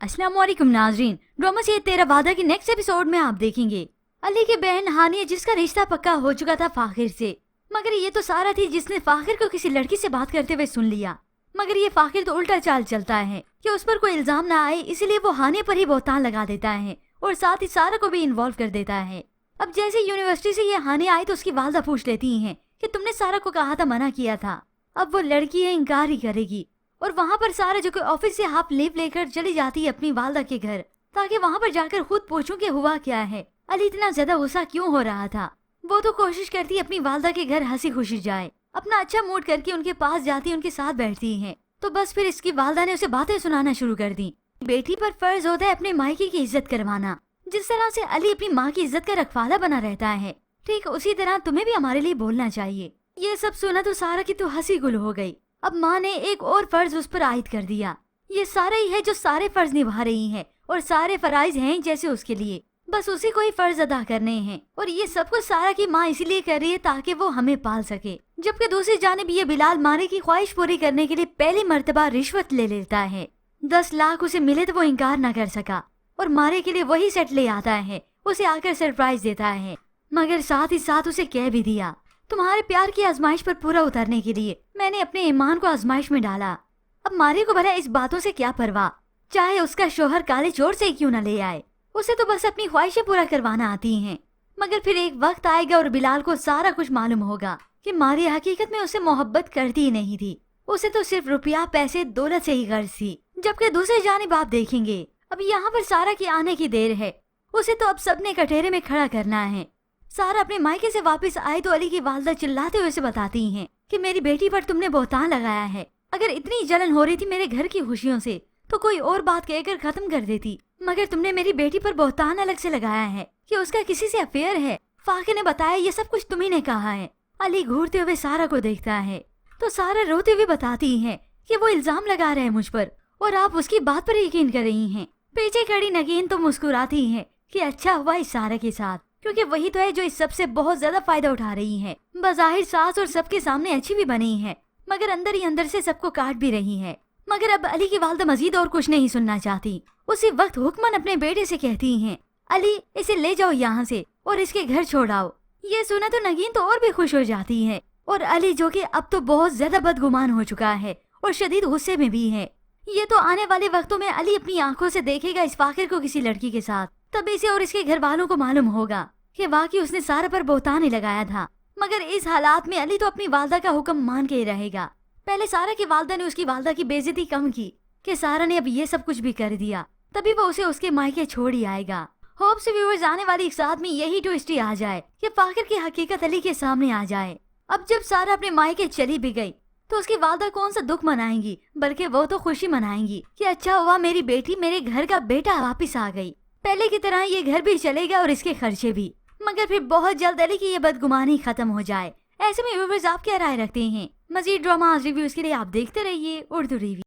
अस्सलाम वालेकुम नाजरीन, ड्रामा से तेरा वादा की नेक्स्ट एपिसोड में आप देखेंगे अली की बहन हानिया जिसका रिश्ता पक्का हो चुका था फाखिर से, मगर ये तो सारा थी जिसने फाखिर को किसी लड़की से बात करते हुए सुन लिया। मगर ये फाखिर तो उल्टा चाल चलता है कि उस पर कोई इल्जाम ना आए, इसलिए वो हानिया पर ही बहतान लगा देता है और साथ ही सारा को भी इन्वॉल्व कर देता है। अब जैसे यूनिवर्सिटी से ये हानिया आई तो उसकी वालदा पूछ लेती है कि तुमने सारा को कहा था, मना किया था। अब वो लड़की है, इनकार ही करेगी और वहाँ पर सारा जो कि ऑफिस से हाफ लीव लेकर चली जाती है अपनी वालदा के घर, ताकि वहाँ पर जाकर खुद पूछूं कि हुआ क्या है, अली इतना ज्यादा गुस्सा क्यों हो रहा था। वो तो कोशिश करती है अपनी वालदा के घर हंसी खुशी जाए, अपना अच्छा मूड करके उनके पास जाती है, उनके साथ बैठती है। तो बस फिर इसकी वालदा ने उसे बातें सुनाना शुरू कर दी। बेटी पर फर्ज होता है अपने मायके की इज्जत करवाना। जिस तरह से अली अपनी माँ की इज्जत का रखवाला बना रहता है, ठीक उसी तरह तुम्हें भी हमारे लिए बोलना चाहिए। ये सब सुना तो सारा की तो हंसी गुल हो गई। अब माँ ने एक और फर्ज उस पर आयद कर दिया। ये सारा ही है जो सारे फर्ज निभा रही है और सारे फराइज हैं जैसे उसके लिए, बस उसी को ही फर्ज अदा करने हैं। और ये सब कुछ सारा की माँ इसीलिए कर रही है ताकि वो हमें पाल सके। जबकि दूसरी जानिब ये बिलाल मारे की ख्वाहिश पूरी करने के लिए पहली मर्तबा रिश्वत ले लेता है। 10 लाख उसे मिले तो वो इनकार न कर सका और मारे के लिए वही सेट ले आता है, उसे आकर सरप्राइज देता है। मगर साथ ही साथ उसे कह भी दिया, तुम्हारे प्यार की आजमाइश पर पूरा उतरने के लिए मैंने अपने ईमान को आजमाइश में डाला। अब मारे को भला इस बातों से क्या परवाह, चाहे उसका शोहर काले चोर से क्यों न ले आए, उसे तो बस अपनी ख्वाहिशें पूरा करवाना आती हैं। मगर फिर एक वक्त आएगा और बिलाल को सारा कुछ मालूम होगा कि मारी हकीकत में उसे मोहब्बत करती ही नहीं थी, उसे तो सिर्फ रुपया पैसे दौलत से ही गर्ज थी। जबकि दूसरी जानिब आप देखेंगे अब यहाँ पर सारा की आने की देर है, उसे तो अब सबने कटहरे में खड़ा करना है। सारा अपने मायके से वापस आए तो अली की वालदा चिल्लाते हुए उसे बताती हैं कि मेरी बेटी पर तुमने बहतान लगाया है। अगर इतनी जलन हो रही थी मेरे घर की खुशियों से तो कोई और बात कहकर खत्म कर देती, मगर तुमने मेरी बेटी पर बहतान अलग से लगाया है कि उसका किसी से अफेयर है। फाके ने बताया ये सब कुछ तुम्ही ने कहा है। अली घूरते हुए सारा को देखता है तो सारा रोते हुए बताती है कि वो इल्जाम लगा रहे हैं मुझ पर और आप उसकी बात पर यकीन कर रही हैं। पीछे खड़ी नगीन तो मुस्कुराती है कि अच्छा हुआ इस सारा के साथ, क्योंकि वही तो है जो इस सबसे बहुत ज्यादा फायदा उठा रही है। बज़ाहिर सास और सबके सामने अच्छी भी बनी है, मगर अंदर ही अंदर से सबको काट भी रही है। मगर अब अली की वालदा मजीद और कुछ नहीं सुनना चाहती। उसी वक्त हुक्मन अपने बेटे से कहती हैं, अली इसे ले जाओ यहाँ से और इसके घर छोड़ आओ। ये सुना तो नगीन तो और भी खुश हो जाती है और अली जो कि अब तो बहुत ज्यादा बदगुमान हो चुका है और शदीद गुस्से में भी है। ये तो आने वाले वक्तों में अली अपनी आंखों से देखेगा इस फाकिर को किसी लड़की के साथ, तब इसे और इसके घर वालों को मालूम होगा कि वाकई उसने सारा पर बहतान ही लगाया था। मगर इस हालात में अली तो अपनी वालदा का हुक्म मान के ही रहेगा। पहले सारा की वालदा ने उसकी वालदा की बेइज्जती कम की कि सारा ने अब ये सब कुछ भी कर दिया, तभी वो उसे उसके मायके छोड़ ही आएगा। होप से व्यूअर्स आने वाली एक साथ में यही ट्विस्ट ही आ जाए कि फाकिर की हकीकत अली के सामने आ जाए। अब जब सारा अपने मायके चली भी गई तो उसकी वालदा कौन सा दुख मनाएंगी, बल्कि वो तो खुशी मनाएंगी कि अच्छा हुआ मेरी बेटी मेरे घर का बेटा वापिस आ गई। पहले की तरह ये घर भी चलेगा और इसके खर्चे भी। मगर फिर बहुत जल्द अली की ये बदगुमानी खत्म हो जाए। ऐसे में व्यूअर्स आप क्या राय रखते हैं? मजीद ड्रामा रिव्यूज के लिए आप देखते रहिए उर्दू रिव्यू।